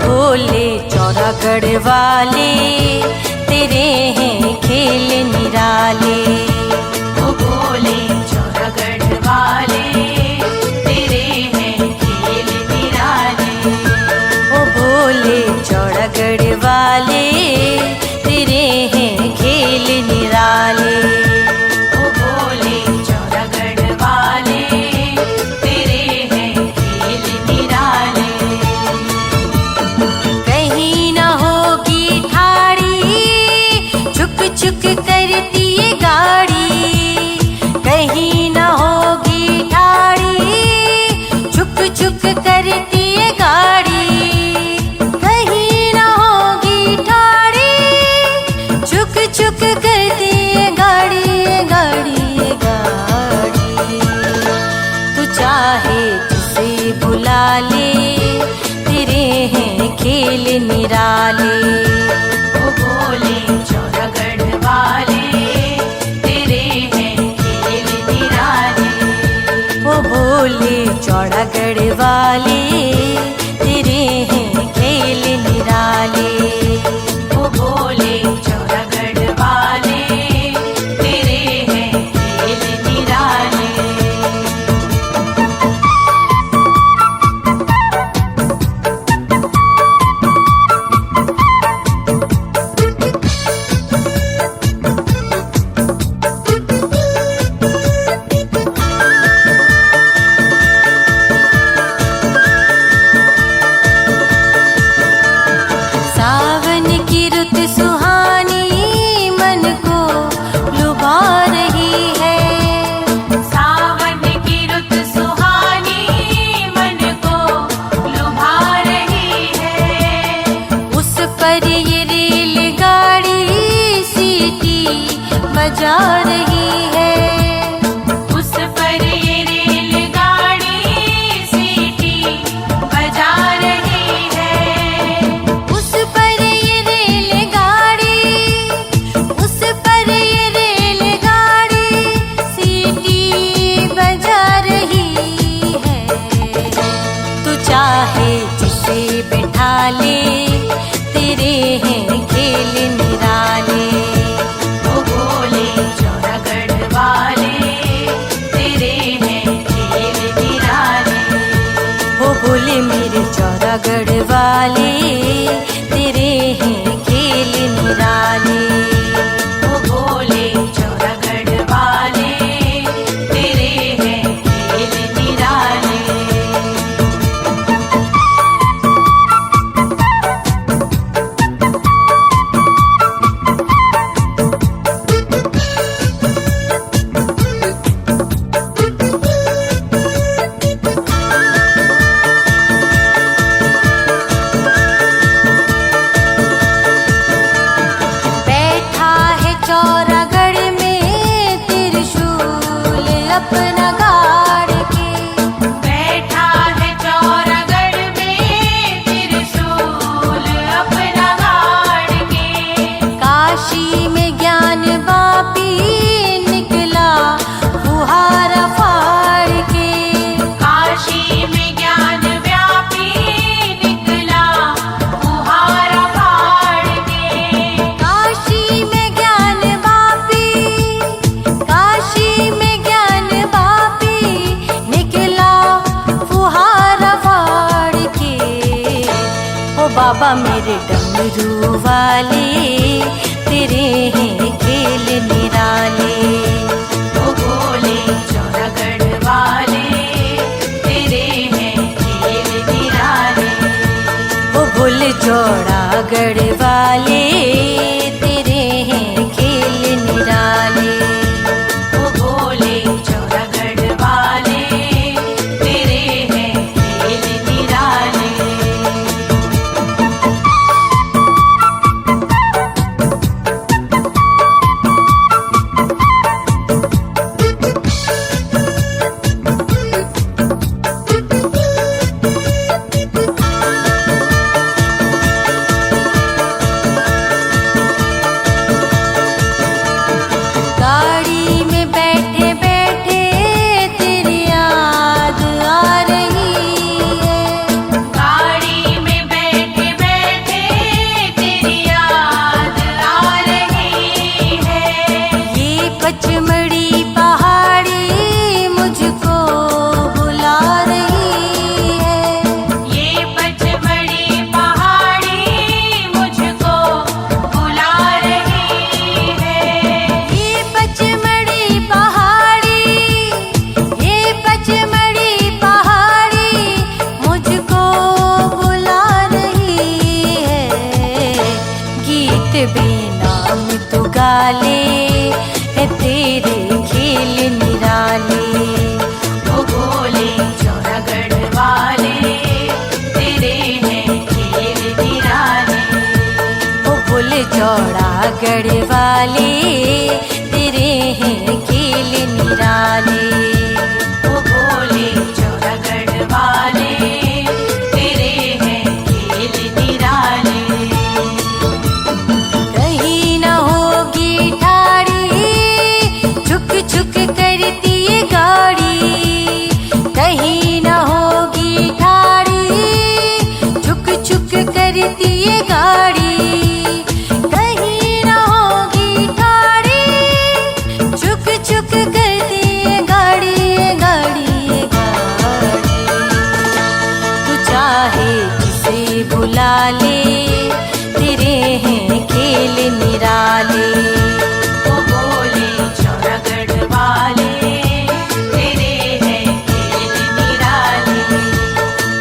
भोले चौरागढ़ वाले, तेरे हैं खेल निराले। ओ भोले चौरागढ़ वाले, तेरे हैं खेल निराले। ओ भोले चौरागढ़ वाले, तेरे हैं खेल निराले। ओ भोले चौरागढ़ वाले, तेरे हैं खेल निराले। कहीं न होगी ठाड़ी, चुक चुक करती ये गाड़ी। कहीं न होगी ठाड़ी, चुक चुक करती ये गाड़ी। कहीं न होगी ठाड़ी, चुक चुक करती ये गाड़ी, ये गाड़ी, ये गाड़ी। तू चाहे जिसे बुला ले, तेरे हैं खेल निराले। ओ भोले चौरागढ़ वाले, तेरे हैं खेल निराले। ओ भोले चौरागढ़ वाले, तेरे हैं खेल निराले। ओ भोले चौरागढ़ वाले, तेरे हैं खेल निराले। सावन की रुत सुहानी, मन को लुभा रही है। सावन की रुत सुहानी, मन को लुभा रही है। उस पर ये रेलगाड़ी सीटी बजा रही है। उस पर ये रेलगाड़ी सीटी बजा रही है। उस पर ये रेलगाड़ी, उस पर ये रेलगाड़ी सीटी बजा रही है। तू चाहे जिसे बिठा ले, तेरे हैं खेल निराले। ओ भोले चौरागढ़ वाले, तेरे हैं खेल निराले। ओ भोले मेरे चौरागढ़ वाले, तेरे हैं खेल निराले। ओ भोले चौरागढ़ वाले, तेरे हैं खेल निराले। बैठा है चौरागढ़ में त्रिशूल अपना गाड़ के। बैठा है चौरागढ़ में त्रिशूल अपना गाड़ के। काशी में ज्ञान वापी निकला फुहारा फाड़ के। काशी में ज्ञान व्यापी निकला फुहारा फाड़ के। काशी में ज्ञान वापी, काशी में ज्ञान वापी निकला फुहारा फाड़ के। ओ बाबा मेरे डमरू वाले, तेरे हैं खेल निराले। ओ भोले चौरागढ़ वाले, तेरे हैं खेल निराले। ओ भोले चौरागढ़ वाले, तेरे हैं खेल निराले। ओ भोले चौरागढ़ वाले, तेरे हैं खेल निराले। चौड़ा गढ़वाले तेरे हैं खेल निराले। ओ भोले चौरागढ़ वाले तेरे हैं खेल निराले। कहीं न होगी ठाड़ी छुक छुक करती ये गाड़ी, कहीं न होगी ठाड़ी छुक छुक करती ये गाड़ी, कहीं न होगी ठाड़ी छुक छुक करती ये गाड़ी, ये गाड़ी, ये गाड़ी। तू चाहे जिसे बुला ले तेरे हैं खेल निराले। ओ भोले चौरागढ़ वाले तेरे हैं खेल निराले।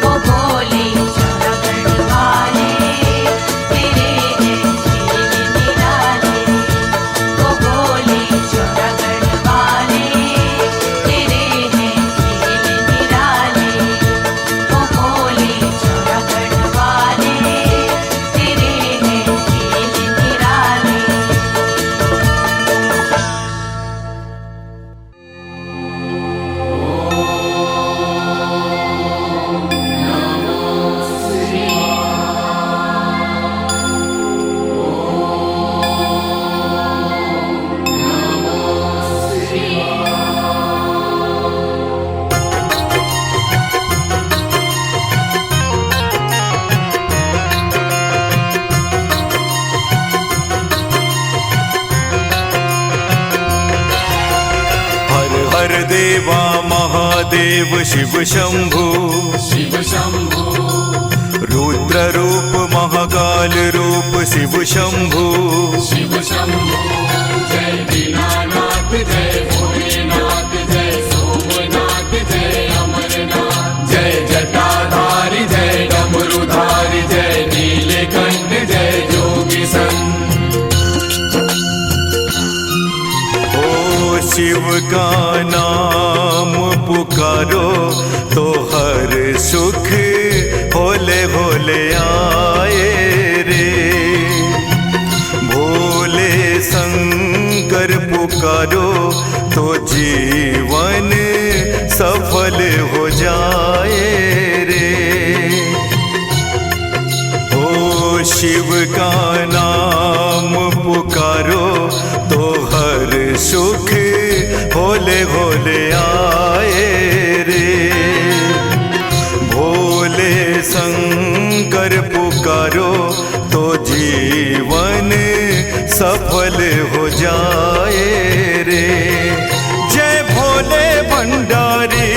ओ भोले चौरागढ़ वाले तेरे हैं खेल निराले। ओ भोले चौरागढ़ वाले तेरे हैं खेल निराले। ओ भोले चौरागढ़ वाले तेरे हैं खेल निराले। हर हर देवा महादेव शिव शंभु, शिव शंभु रुद्र रूप महाकाल रूप शिव शंभु। शिव शंभु जय दीनानाथ जय भोलेनाथ जय सोमनाथ जय अमरनाथ जय जटाधारी जय डमरुधारी जय नीलकंठ जय जोगी संत। ओ शिव का नाम पुकारो तो हर सुख होले होले आए रे। भोले शंकर पुकारो तो जीवन सफल हो जाए रे। ओ शिव का नाम पुकारो तो हर सुख होले होले आए रे। भोले शंकर पुकारो तो जीवन सफल हो जाए रे। जय भोले भंडारी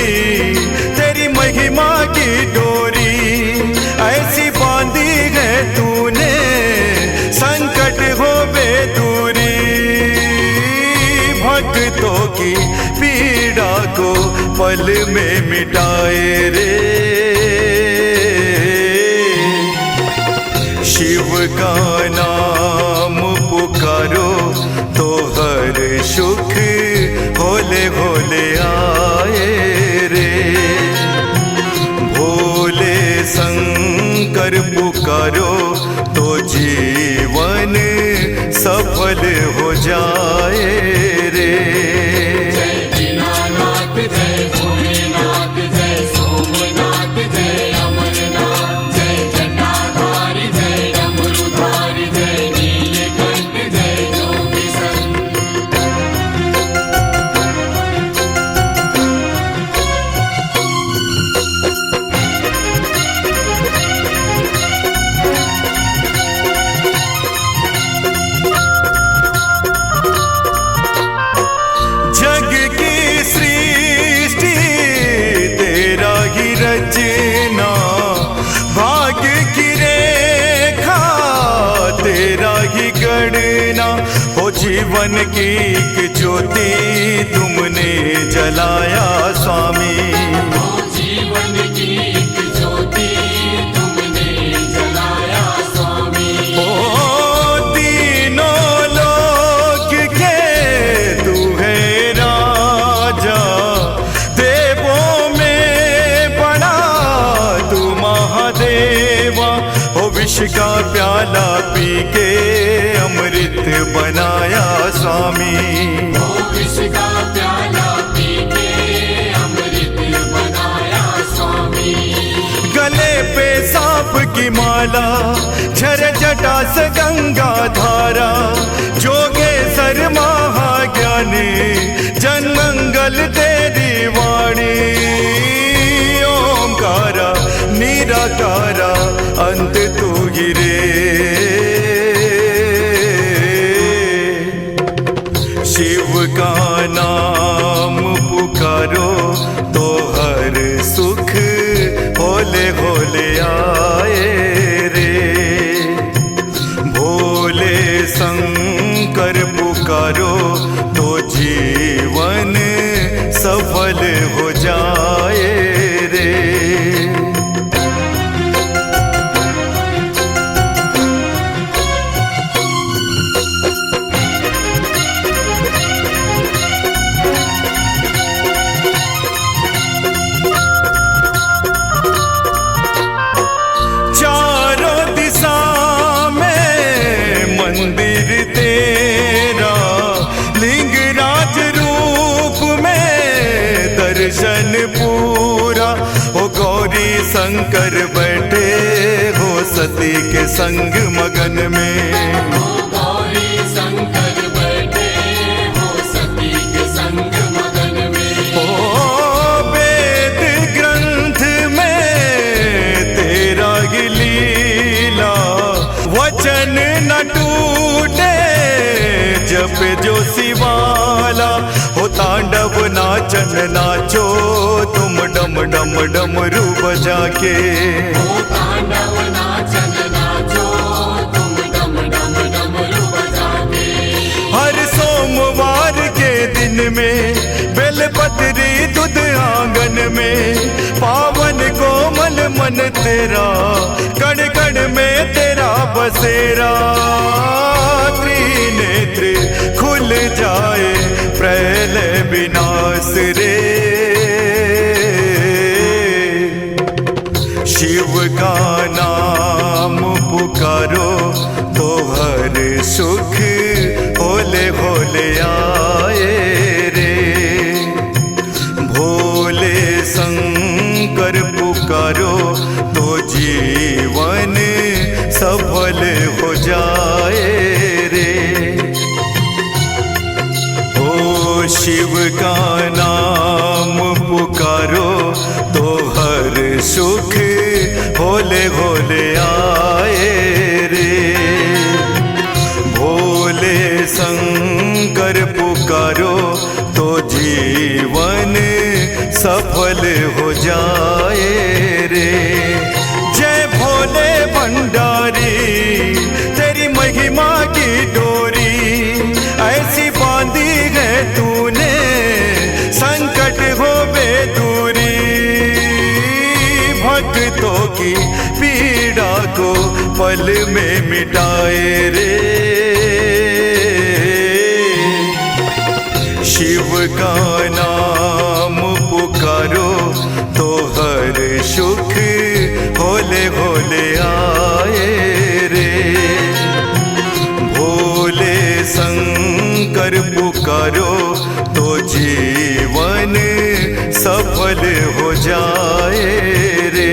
तेरी महिमा की डोरी ऐसी बांधी है तूने संकट हो दूरी। भक्तों की पीड़ा को पल में मिटाए रे। शिव का नाम पुकारो तो हर सुख होले होले आए रे। भोले शंकर पुकारो तो जीवन सफल हो जाए रे। जय दीनानाथ जय भोलेनाथ जय सोमनाथ जय अमरनाथ जय जटाधारी जय डमरुधारी जय नीलकंठ जय जोगी संत। जग की सृष्टि तेरा ही रचना, भाग्य की रेखा तेरा ही गणना। हो जीवन की एक ज्योति तुमने जलाया स्वामी। ओ जीवन की एक ज्योति तुमने जलाया स्वामी। ओ तीनों लोक के तू है राजा, देवों में बड़ा तू महादेवा। हो विष का प्याला पी के स्वामी। वो विष का प्याला पी के अमृत बनाया स्वामी। गले पे सांप की माला झर जटा से गंगा धारा, जोगेश्वर महाज्ञानी जनमंगल तेरी वाणी। ओमकारा निराकारा अंत तू ही रे, शिव का नाम पुकारो तो हर सुख होले होले आए रे। भोले शंकर पुकारो तो जीवन सफल हो जाए रे। दर्शन पूरा हो गौरी शंकर बैठे हो सती के संग मगन में। वो गौरी शंकर बैठे हो सती के संग मगन में। ओ वेद ग्रंथ में तेरा ही लीला वचन न टूटे, जप जो शिवाला हो तांडव नाचन नाचो तुम डम डम डमरू बजा के। वो तांडव नाचन नाचो तुम डम डम डमरू बजा के। हर सोमवार के दिन में बेलपत्री दूध आंगन में, पावन कोमल मन तेरा कण कण में तेरा बसेरा। त्रिनेत्र खुल जाए प्रलय विनाश रे, शिव का नाम पुकारो तो हर सुख होले होले आए रे। भोले शंकर पुकारो तो जीवन सफल हो जाए रे। ओ शिव का नाम पुकारो तो हर सुख होले होले आए रे। भोले शंकर पुकारो तो जीवन सफल हो जाए रे। जय भोले भंडारी तेरी महिमा की डोरी ऐसी बांधी है तूने, संकट हो दूरी। भक्तों की पीड़ा को पल में मिटाए रे, शिव का नाम पुकारो तो हर सुख होले होले आए रे। भोले शंकर पुकारो तो जीवन सफल हो जाए रे।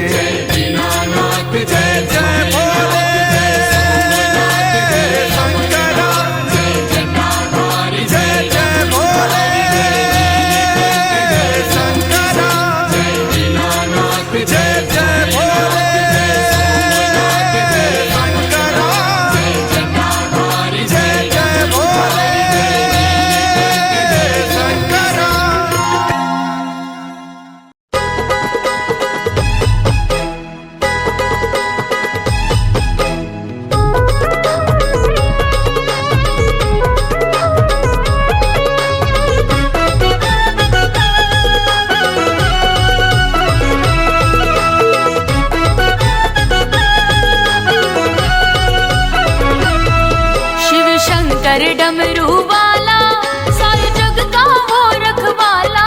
जय दीनानाथ जय जय भोले शंकरा, जय जटाधारी जय जय भोले शंकरा, जय दीनानाथ जय जय भोले शंकरा, जय जटाधारी जय जय भोले शंकरा। शिव शंकर डमरू वाला सारे जग का वो रखवाला।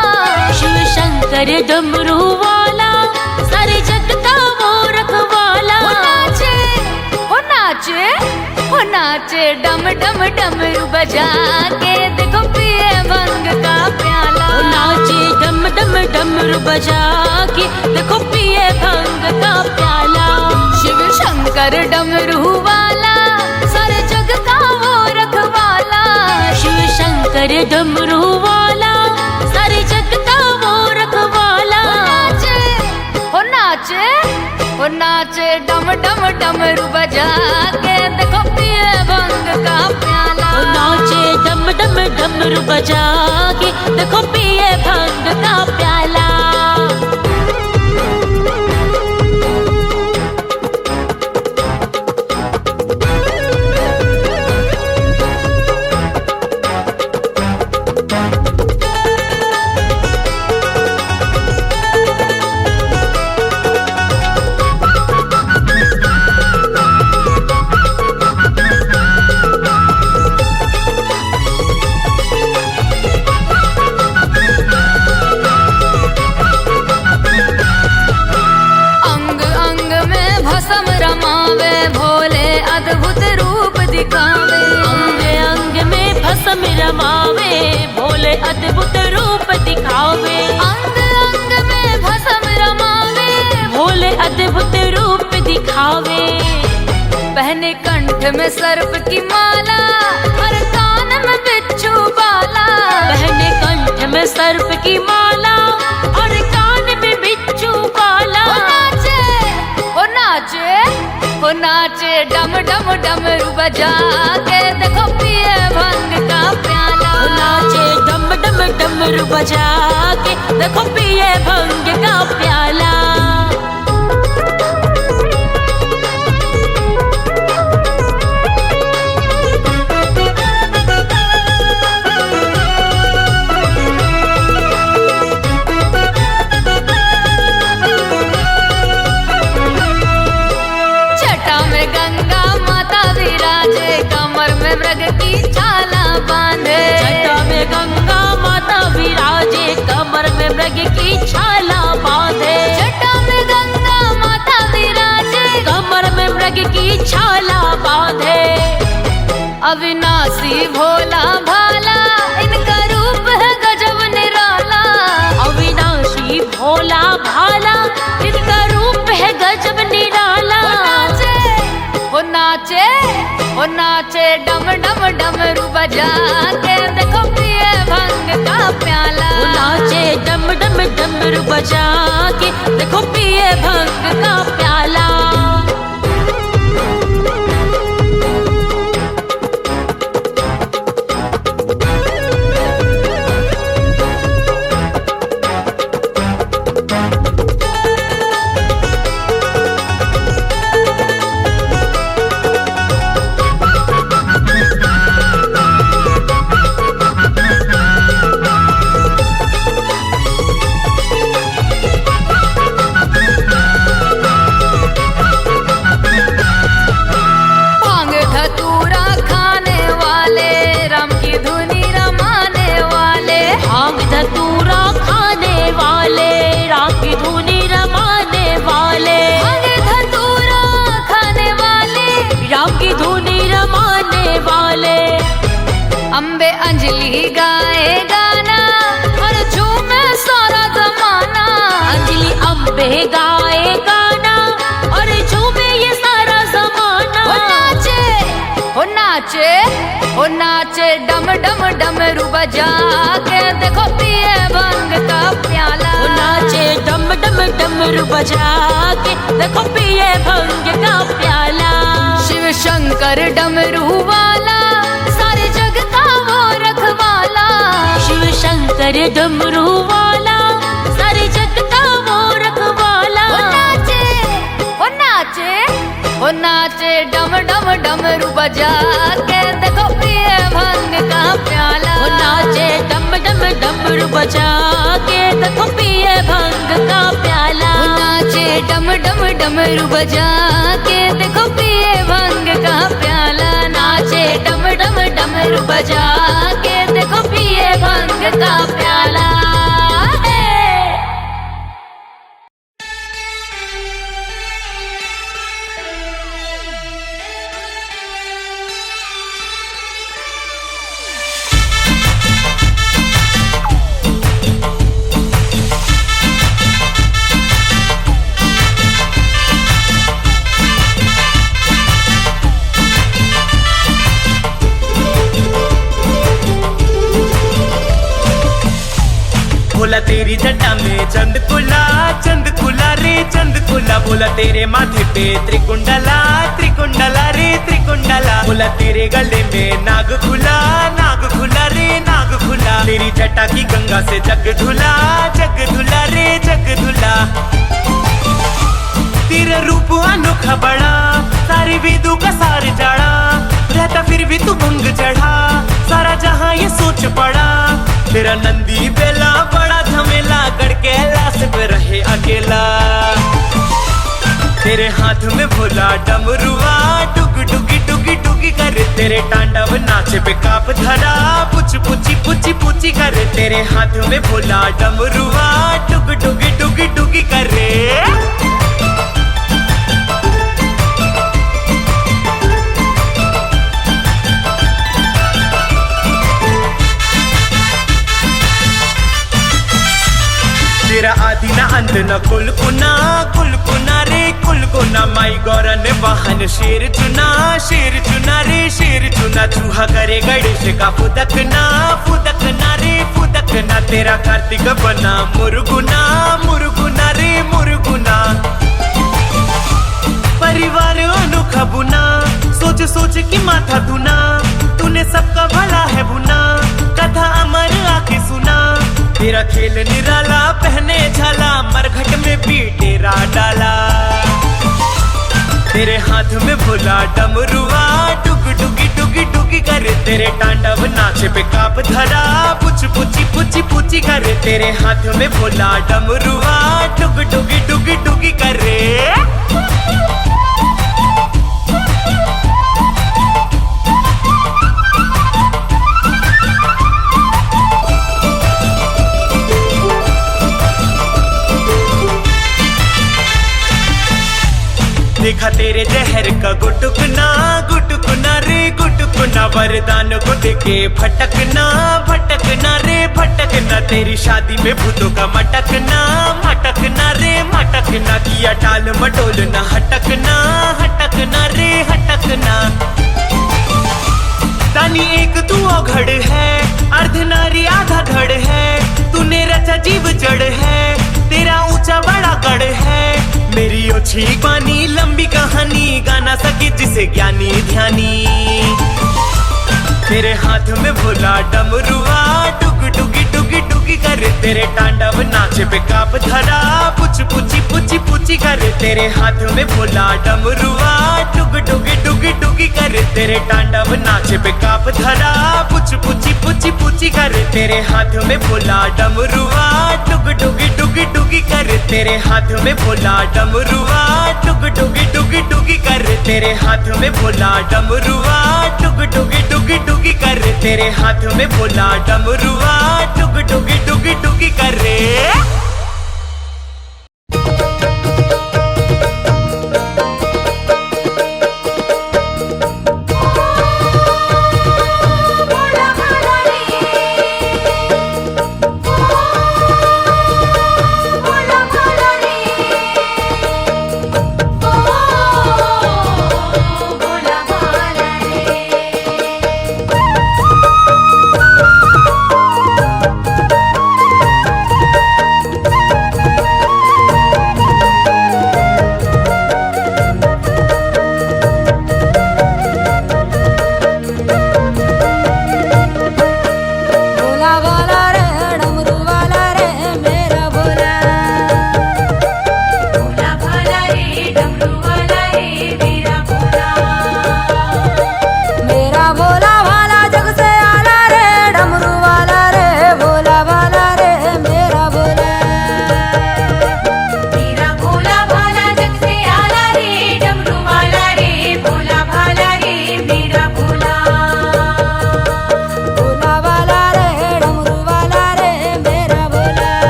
शिव शंकर डमरू वाला सारे जग का वो रखवाला। हो नाचे, हो नाचे, हो नाचे। नाचे डम डम डमरू बजा के देखो पिए भंग का प्याला। ओ नाचे डम डम डमरू बजा के देखो पिए भंग का प्याला। शिव शंकर डमरू वाला सारे जग का वो रखवाला। शिव शंकर डमरू वाला सारे जग का वो रखवाला। ओ नाचे ओ नाचे डम डम डमरू बजा के देखो पिए भंग का प्याला। ओ नाचे डम डम डमरू बजा के देखो पिए भंग का प्याला। अद्भुत रूप दिखावे अंग अंग में भस्म रमावे भोले अद्भुत रूप दिखावे। अंग अंग में भस्म रमावे भोले अद्भुत रूप दिखावे। पहने कंठ में सर्प की माला और कान में बिच्छू बाला। पहने कंठ में सर्प की माला और कान में बिच्छू बाला। ओ नाचे ओ नाचे डम डम डमरू बजा के देखो पिए भंग का प्याला। ओ नाचे डम डम डमरू बजा के देखो पिए भंग का प्याला। कमर में मृग की छाला बांधे। जटा में गंगा माता विराजे कमर में मृग की छाला बांधे। जटा में गंगा माता विराजे कमर में मृग की छाला बांधे। अविनाशी भोला भाला इनका रूप है गजब निराला। अविनाशी भोला भाला इनका रूप है गजब निराला। ओ नाचे ओ नाचे डम डम डमरू बजा के देखो पिए भंग का प्याला। ओ नाचे डम डम डमरू बजा के देखो पिए भंग का प्याला। अम्बे अंजलि गाए गाना और झूमे सारा जमाना। अंजलि अम्बे गाए गाना और झूमे ये सारा जमाना। ओ नाचे ओ नाचे ओ नाचे डम डम डमरू बजा के देखो पिए भंग का प्याला। ओ नाचे डम डम डमरू बजा के देखो पिए भंग का प्याला। शिव शंकर डमरू वाला सारे जग का वो रखवाला। शिव शंकर डमरू वाला सारे जग का वो रखवाला। ओ नाचे ओ नाचे ओ नाचे डम डम डमरू बजा के देखो पिए भंग का प्याला। ओ नाचे डम डम डमरू बजा के देखो पिए भंग का प्याला। ओ नाचे डम डम डमरू बजा के देखो पिए भंग का प्याला। नाचे डम डम डमरू बजा के देखो पिए भंग का प्याला। चंदकुला रे चंदकुला, बोला तेरे माथे पे त्रिकुंडला त्रिकुंडला रे त्रिकुंडला, बोला तेरे गले में नागखुला रे नागखुला, तेरी जटा की गंगा से जग धुला रे जग धुला। तेरा रूप अनोखा बड़ा, सारी वेदों का सार जाड़ा, रहता फिर भी तू भंग चढ़ा, सारा जहां ये सोच पड़ा। तेरा नंदी बेला बड़ा झमेला, गढ़ कैलाश पे रहे अकेला। तेरे हाथ में भोला डमरुआ, डुग डुगी डुगी डुगी करे, तेरे तांडव नाचे पे काप धरा, पुछ पुची पुची पुची करे। तेरे हाथ में भोला डमरुआ, डुग डुगी डुगी डुगी करे। तेरा आदि ना अंत न कुलकुना रे कुलकुना, माई गौरा ने वाहन शेर चुना रे शेर चुना, चूहा करे गणेश का फुदकना रे फुदकना। तेरा कार्तिक बना मुरगुना रे मुरगुना, परिवार अनोखा बुना, सोच सोच की माथा धुना, तूने सबका भला है बुना, कथा अमर आके सुना। तेरा खेल निराला, पहने झाला, मरघट में भी डेरा डाला। तेरे हाथ में भोला डमरुआ, डुग डुगी डुगी डुगी करे, तेरे तांडव नाचे पे काप धरा, पुछ पुची पुची पुची करे। तेरे हाथ में भोला डमरुआ, डुग डुगी डुगी डुगी करे। देखा तेरे जहर का गुटुकना रे गुटुकना, वरदान को देके भटकना रे भटकना। तेरी शादी में भूतों का मटकना रे मटकना, किया टाल मटोलना, हटकना रे हटकना। तानी एक तू औघड़ है, अर्ध नारी आधा धड़ है, तूने रचा जीव जड़ है, तेरा ऊंचा बड़ा गढ़ है। मेरी ओछी पानी लंबी कहानी, गाना सके जिसे ज्ञानी ध्यानी। तेरे हाथ में भोला डमरुआ, डुग डुगी डुगी डुगी करे, तेरे तांडव नाचे पे काप धरा, पुछ पुची पुची पुची करे। तेरे हाथ में भोला डमरुआ, डुग डुगी डुगी डुगी करे, तेरे तांडव नाचे पे काप धरा, पुछ पुची पुची पुची करे। तेरे हाथ में भोला डमरुआ, डुग डुगी डुगी डुगी करे, तेरे हाथ में भोला डमरुआ, डुग डुगी डुगी डुगी करे। तेरे हाथ में भोला डमरुआ, डुग डुगी डुगी डुगी करे, तेरे हाथ में भोला डमरुआ, डुग डुगी डुगी डुगी करे।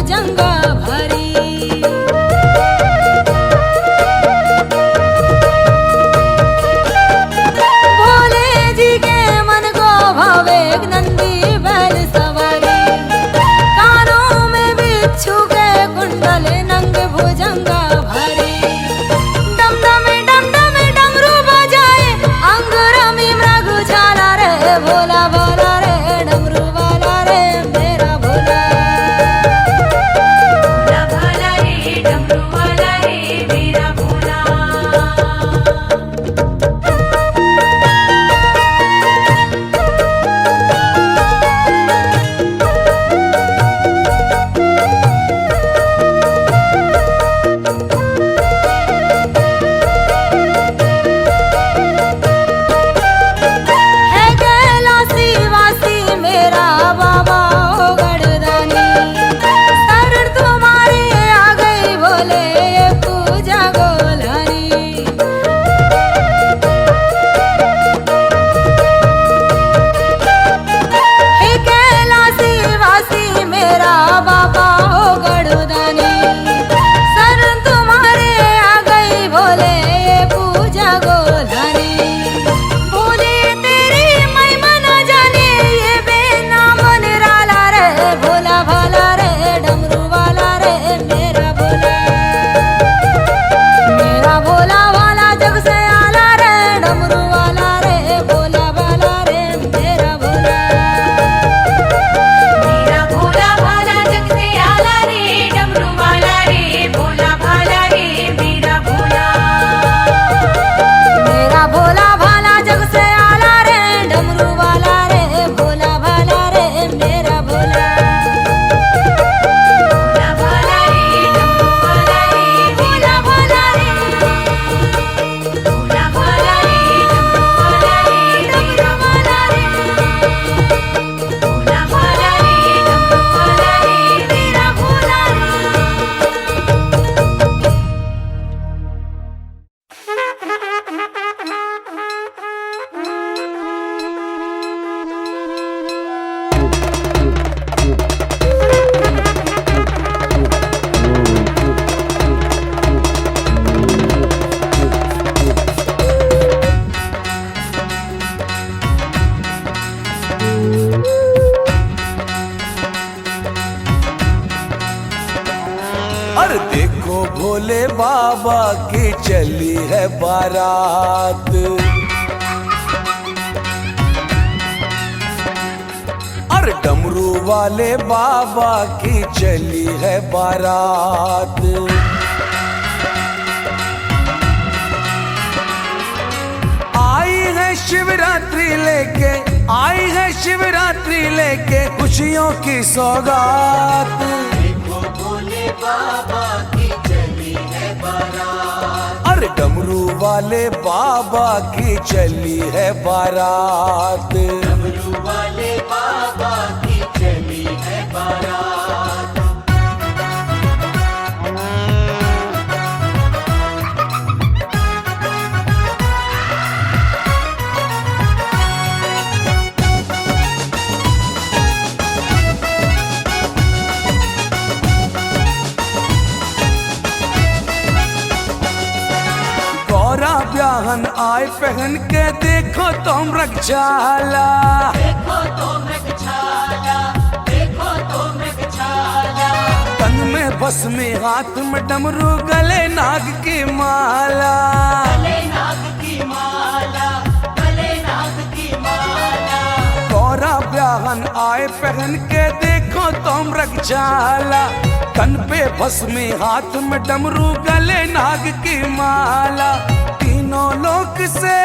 भुजंगा भरी। भोले जी के मन को भावे नंदी बैल सवारी। कानों में बिच्छू के कुंडल नंग भुजंगा भरी। डम डम डमरू बजाए अंगुरमी मृग झाला रे भोला भोला रे डमरू वाला रे मेरा भोला। भोला भाला रे डमरू वाला रे मेरा भोला। है कैलासी वासी मेरा बाबा ओ गढ़दानी। शरण तुम्हारी आ गई भोले ये पूजा गोलानी। हे कैलासी वासी मेरा बाबा ओ गढ़दानी। शरण तुम्हारे आ गई भोले ये पूजा गोलानी। भोले तेरी महिमा न जाने ये बेनाम निराला रे भोला भाला रे डमरू वाला रे मेरा भोला। मेरा भोला वाला जग से आला रे डमरू वाला रे भोला भाला रे मेरा भोला। मेरा भोला भाला जग से आला रे डमरू वाला रे भोला भाला रे मेरा भोला। मेरा भोला भाला जग से आला रे डमरू वाला रे भोला भाला रे मेरा भोला। भोला भाला रे डमरू वाला रे मेरा भोला रे। भोला भाला रे डमरू वाला रे मेरा भोला रे। भोला भाला रे डमरू वाला रे मेरा भोला रे। अरे देखो भोले बाबा की चली है बारात। अरे डमरू वाले बाबा की चली है बारात। आई है शिवरात्रि लेके, आई है शिवरात्रि लेके खुशियों की सौगात। अरे डमरू वाले बाबा की चली है बारात। डमरू वाले बाबा की चली है बारात। गौरा ब्याहन आए पहन के देखो तुम रखचाला। देखो तुम रखचाला, देखो तुम रखचाला। तन में भस्मी हाथ में डमरू गले नाग की माला। गले नाग की माला, गले नाग की माला। गौरा ब्याहन आए पहन के देखो तुम रखचाला। तन पे भस्मी हाथ में डमरू गले नाग की माला। तीनों लोक से,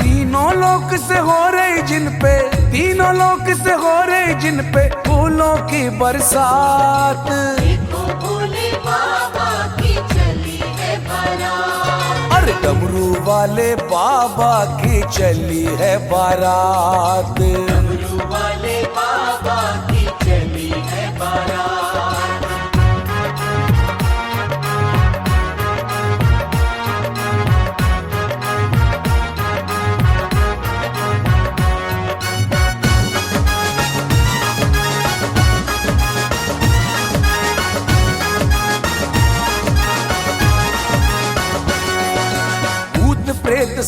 तीनों लोक से हो रही जिन पे, तीनों लोक से हो रही जिन पे फूलों की बरसात। देखो भोले बाबा की चली है बारात। अरे डमरू वाले बाबा की चली है बारात। डमरू वाले बाबा की चली है बारात।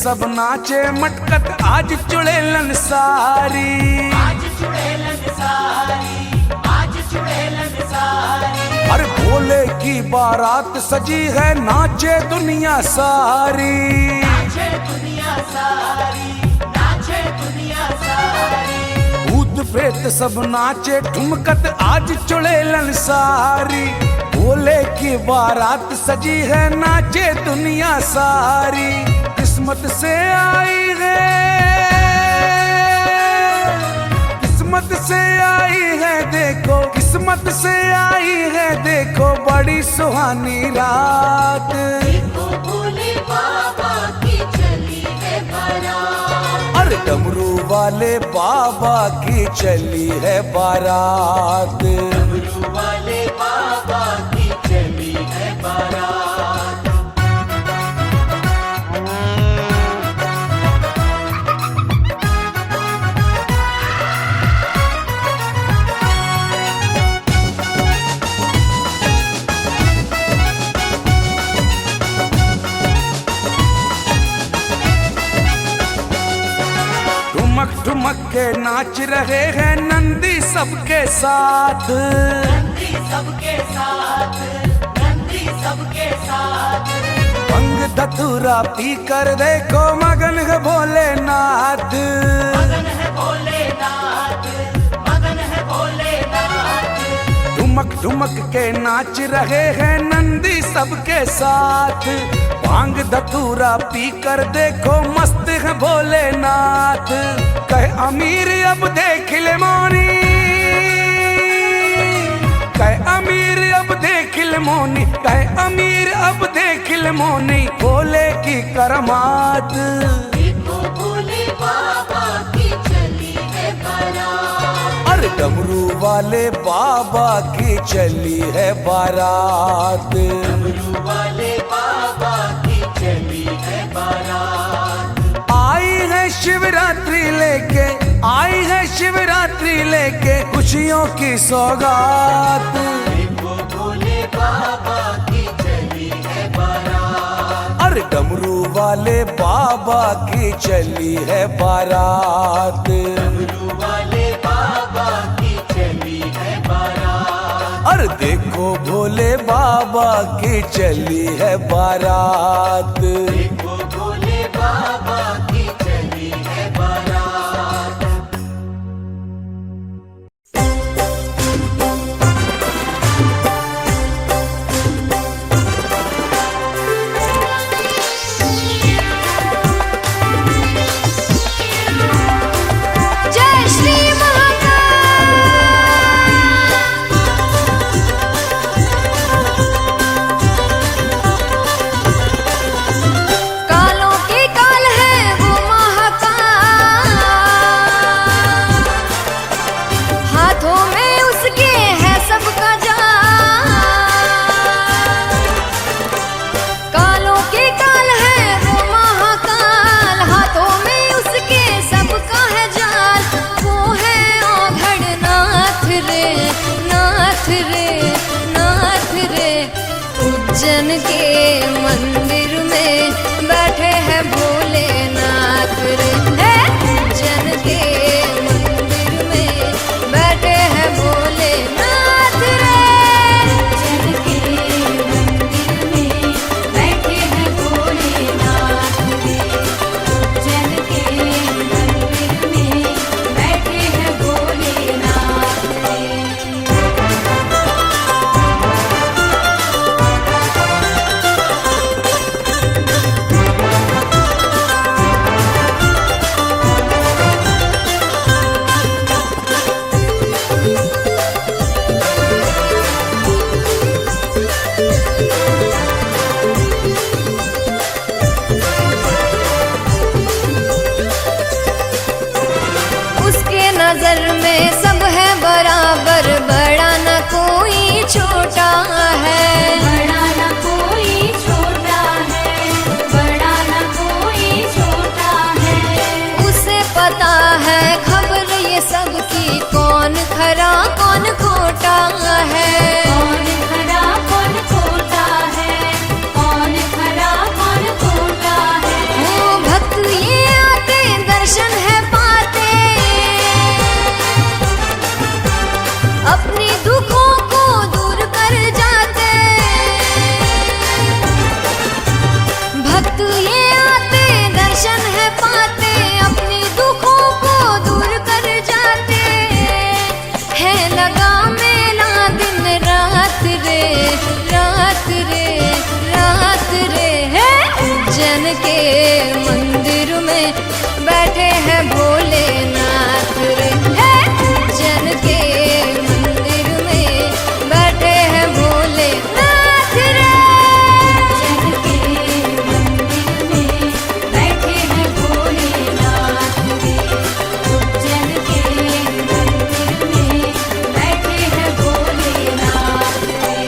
सब नाचे मटकत आज चुड़ैलन सारी। अरे भोले की बारात सजी है नाचे दुनिया सारी। भूत प्रेत सब नाचे ठुमकत आज चुड़ैलन सारी। भोले की बारात सजी है नाचे दुनिया सारी। किस्मत से आई है, किस्मत से आई है देखो, किस्मत से आई है देखो बड़ी सुहानी रात। देखो भोले बाबा की चली है बारात। अरे डमरू वाले बाबा की चली है बारात। डमरू वाले बाबा की चली है बारात। ठुमक ठुमक के नाच रहे हैं नंदी सबके साथ। नंदी सबके साथ, नंदी सबके साथ। भंग धतूरा पी कर देखो मगन है भोलेनाथ। मगन है भोलेनाथ, मगन है भोलेनाथ। ठुमक ठुमक के नाच रहे हैं नंदी सबके साथ। भांग धतूरा पी कर देखो मस्त है भोलेनाथ। कहे अमीर अब देख ले मौनी, कहे अमीर अब देख ले मौनी, कहे अमीर अब देख ले मौनी भोले की करमात। देखो भोले बाबा की चली है बारात। अरे डमरू वाले बाबा की चली है बारात। डमरू वाले बाबा की चली है बारात। आई है शिवरात्रि लेके, आई है शिवरात्रि लेके खुशियों की सौगात। देखो भोले बाबा की चली है बारात। अरे डमरू वाले बाबा की चली है बारात। डमरू वाले बाबा की चली है बारात। अरे देखो भोले बाबा की चली है बारात। देखो भोले बाबा की चली है बारात। जय श्री महाकाल। कालों की काल है वो महाकाल, हाथों में उसके है सबका जाल। कालों की काल है वो महाकाल, हाथों में उसके सबका है जाल। वो है औघड़ नाथ रे, नाथ रे, नाथ रे। उज्जैन के मंदिर में बैठे हैं भोलेनाथ रे। है उज्जैन के मंदिर में बैठे हैं भोलेनाथ रे। उज्जैन के मंदिर में बैठे हैं भोलेनाथ रे। उज्जैन के मंदिर में बैठे हैं भोलेनाथ रे। उसके नजर में सब है बराबर, बड़ा न कोई छोटा है। बड़ा न कोई छोटा है, बड़ा न कोई छोटा है। उसे पता है खबर ये सब की, कौन खरा कौन खोटा है। कौन खरा कौन खोटा है, कौन खरा कौन खोटा है। वो भक्त के मंदिर में बैठे हैं भोलेनाथ रे। है उज्जैन के मंदिर में बैठे हैं भोलेनाथ रे। उज्जैन के मंदिर में बैठे हैं भोलेनाथ रे। उज्जैन के मंदिर में बैठे हैं भोलेनाथ रे।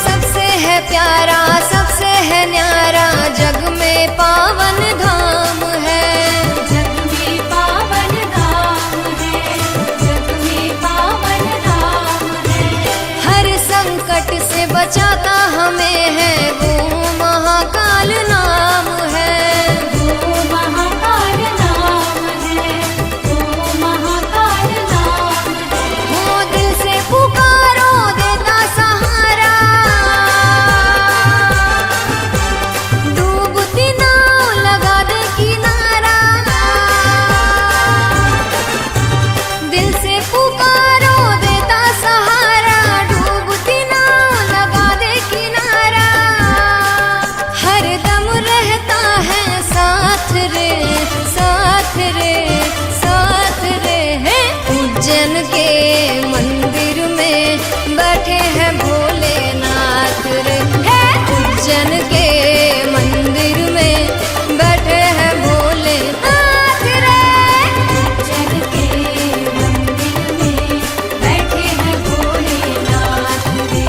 सबसे है प्यारा सबसे है न्यारा जग में पावन धाम है। जग में पावन धाम है। जग में पावन धाम है। हर संकट से बचाता हमें है वो महाकाल नाम है। वो महाकाल नाम है। वो महाकाल नाम है। वो दिल से पुकारो देता सहारा। डूबती नाव लगा दे किनारा। दिल से पुकारो देता सहारा। डूबती नाव लगा दे किनारा। हर दम रहता है साथ रे साथ रे साथ रे। है उज्जैन के मंदिर में बैठे हैं भोलेनाथ रे। है उज्जैन के मंदिर में बैठे हैं भोलेनाथ रे। उज्जैन के मंदिर में बैठे हैं भोलेनाथ रे।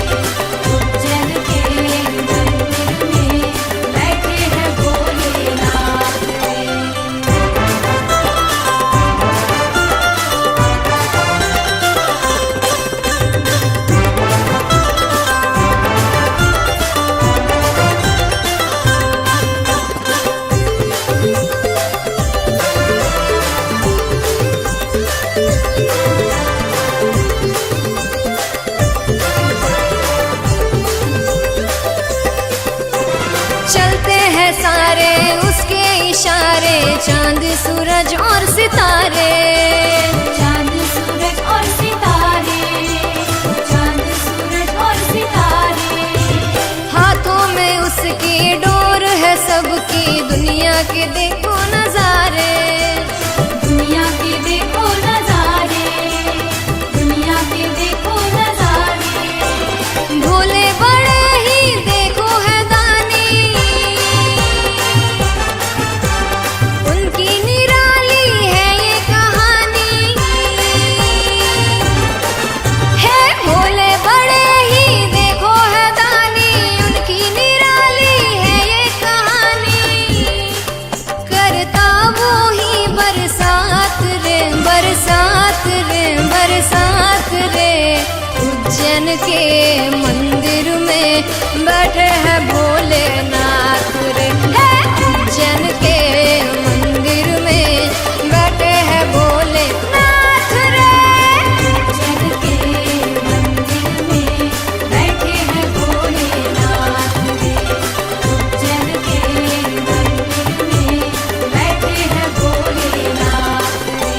उज्जैन के मंदिर में बैठे हैं भोलेनाथ रे। चलते हैं सारे उसके इशारे चांद सूरज और सितारे। चांद सूरज और सितारे। चांद सूरज और सितारे। हाथों में उसकी डोर है सबकी दुनिया के देखो नजारे। दुनिया के देखो नजारे। दुनिया के देखो नजारे। भोले बड़े ही देखो है दानी। उनकी निराली है ये कहानी। है भोले बड़े ही देखो है दानी। उनकी निराली है ये कहानी। करता वो ही बरसात रे बरसात रे बरसात रे। उज्जैन के मंदिर में बैठे हैं भोलेनाथ रे। है उज्जैन के मंदिर में बैठे हैं भोलेनाथ रे। उज्जैन के मंदिर में बैठे हैं भोलेनाथ रे। उज्जैन के मंदिर में बैठे हैं भोलेनाथ रे।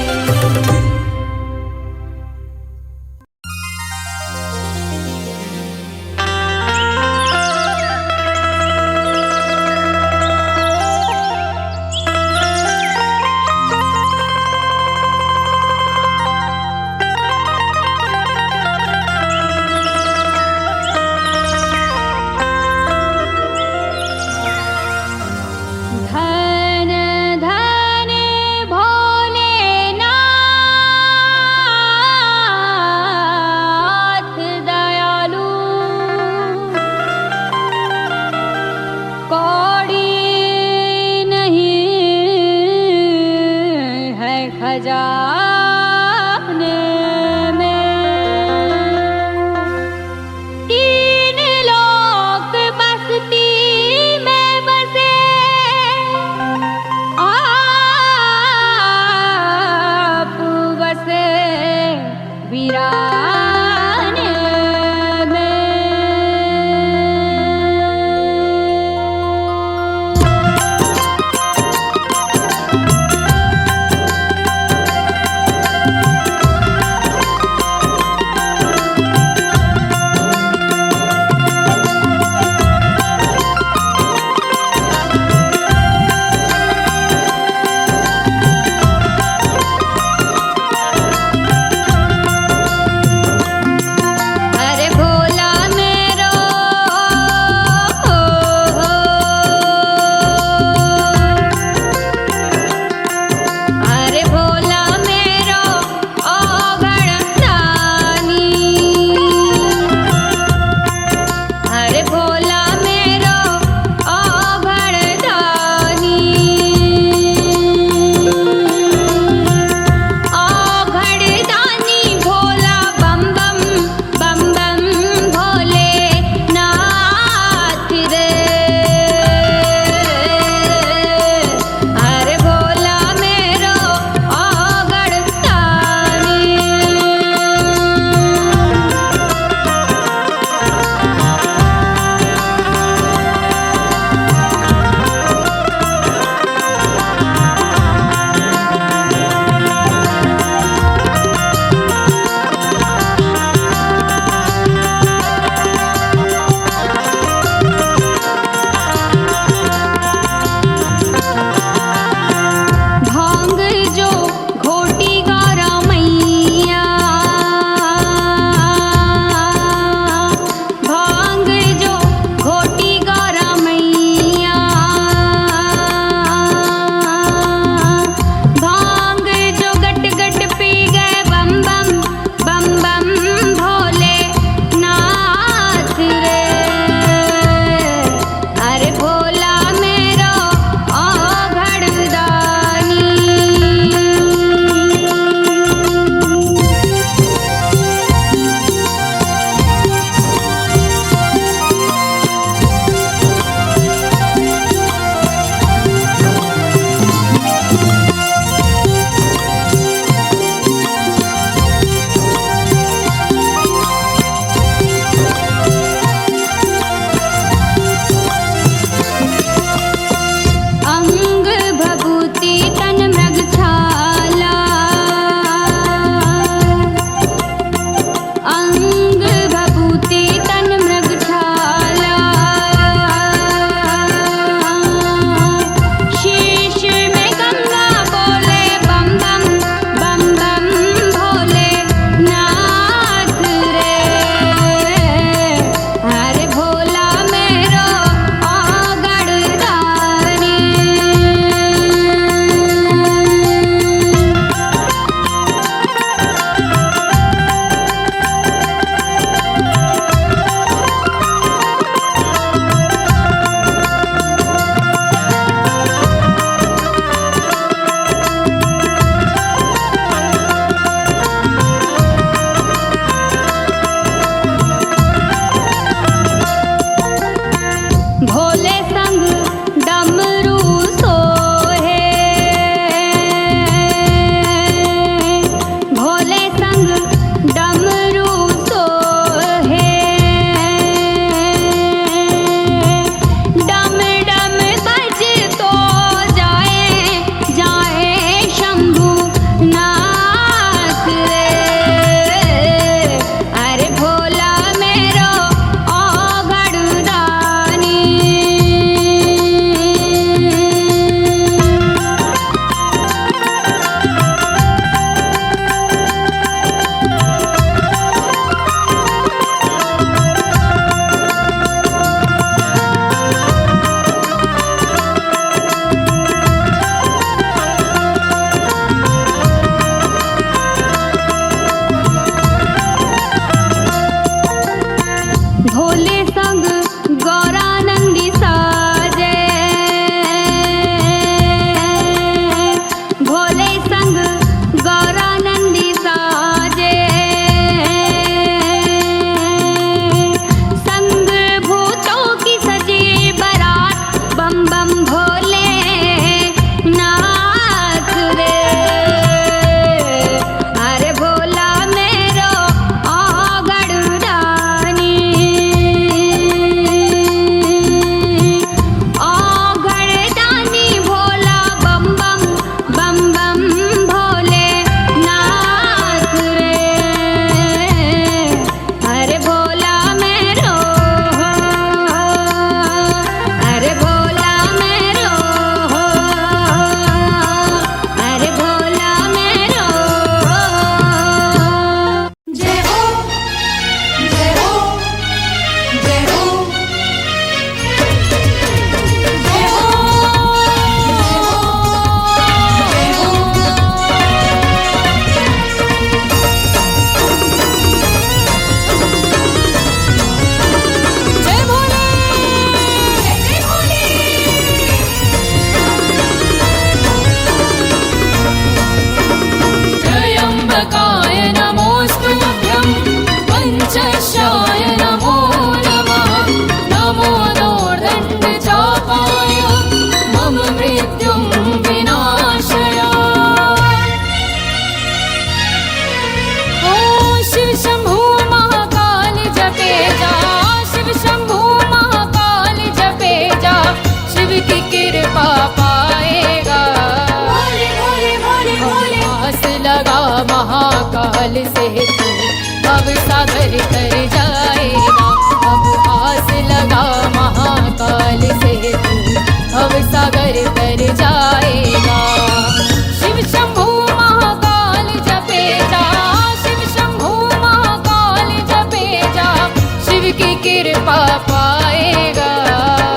कृपा पाएगा।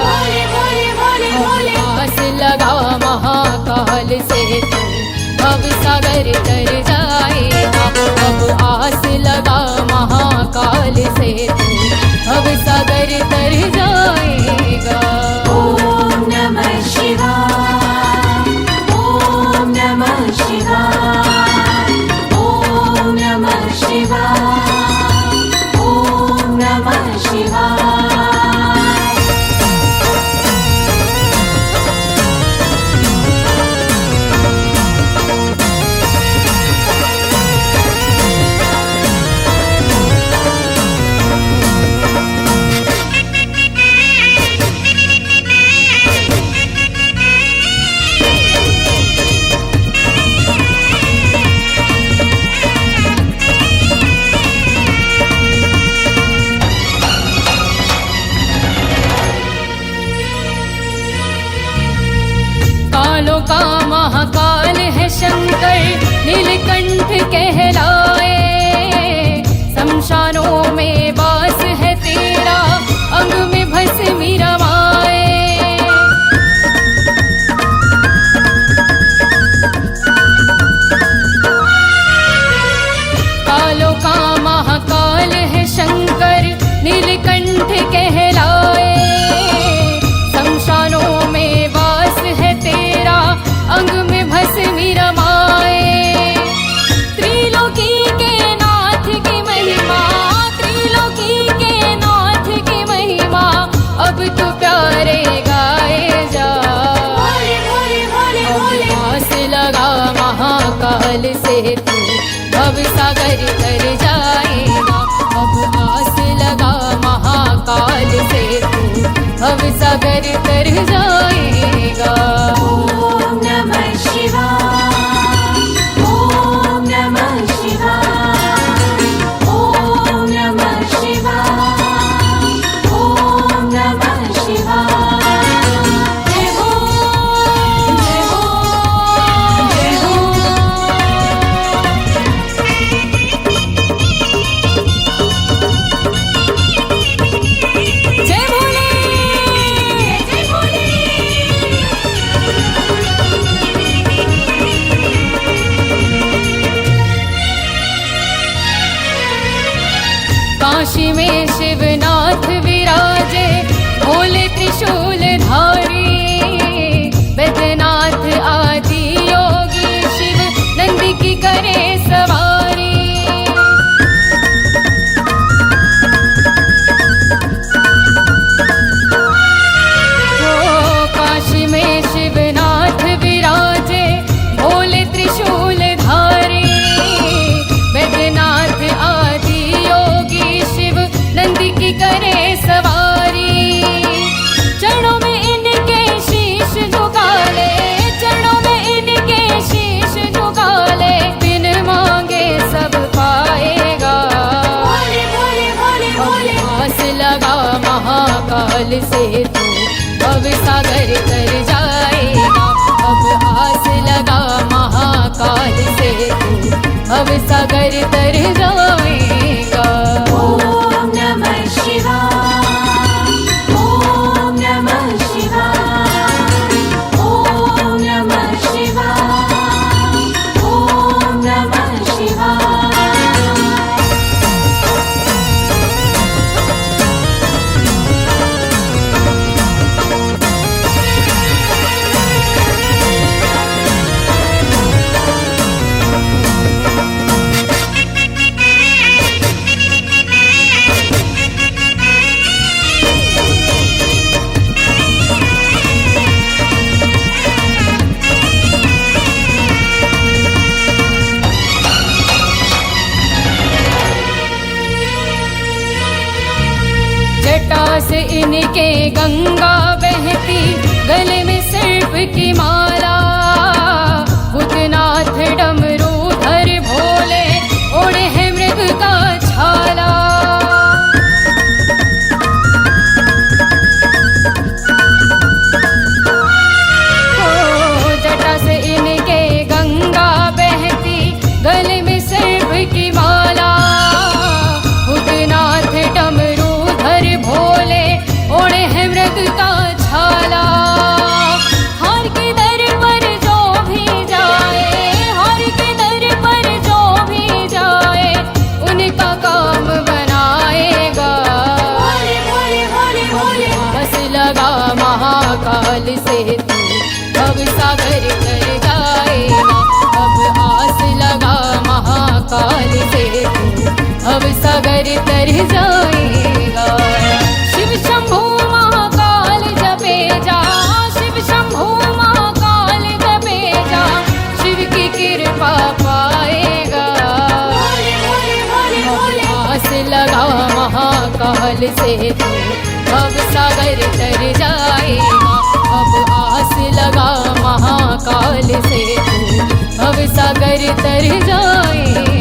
भोले भोले भोले भोले आस लगा महाकाल से तू भव सागर तर जाएगा। अब आस लगा महाकाल से तू भव सागर तर जाएगा। ओम नमः शिवाय ओम नमः शिवाय ओम नमः शिवाय ओम नमः शिवाय। कालों का महाकाल है शंकर नीलकंठ कहलाए। शमशानों में वास है तेरा अंग में भस्मी रमाए। कालों का महाकाल है शंकर नीलकंठ कहलाए। शमशानों में वास है तेरा अंग में भस्मी रमाए। त्रिलोकी के नाथ की महिमा त्रिलोकी के नाथ की महिमा अब तो प्यारे गाए जा। भोले भोले भोले भोले आस लगा महाकाल से तू भव सागर तर जाएगा। अब आस लगा महाकाल से तू भव सागर तर जाएगा। ओम नमः शिवाय ओम नमः शिवाय ओम नमः शिवाय ओम नमः शिवाय। जय हो जय हो जय हो। जय भोले जय भोले। काशी में शिवनाथ विराजे भोले त्रिशूल धारी। बैद्यनाथ आदि योगी शिव नंदी की करे सवारी। ओ काशी में शिवनाथ विराजे भोले त्रिशूल धारी। बैद्यनाथ आदि योगी शिव नंदी की करे सवारी। चरणों में इनके शीश झुका ले चरणों में इनके शीश झुका ले। बिन मांगे सब पाएगा। भोले भोले भोले भोले आस लगा महाकाल से तू भव सागर तर जाएगा। अब आस लगा महाकाल से तू भव सागर तर जाएगा। ओम नमः शिवाय ओम नमः शिवाय ओम नमः शिवाय ओम नमः शिवाय। जटा से इनके गंगा बहती गले में सर्प की माला। भूतनाथ डमरूधर भोले ओढ़े है मृग का छाला। ओ जटा से इनके गंगा बहती गले में सर्प की माला। भूतनाथ डमरूधर भोले से तू भव सागर तर जाएगा। अब आस लगा महाकाल से तू भव सागर तर जाएगा। शिव शंभू महाकाल जपे जा, शिव शंभू महाकाल जपे जा, शिव की कृपा पाएगा। आस लगा महाकाल से तू भव सागर तर जाएगा। अब आस लगा महाकाल से तू भव सागर तर जाएगा।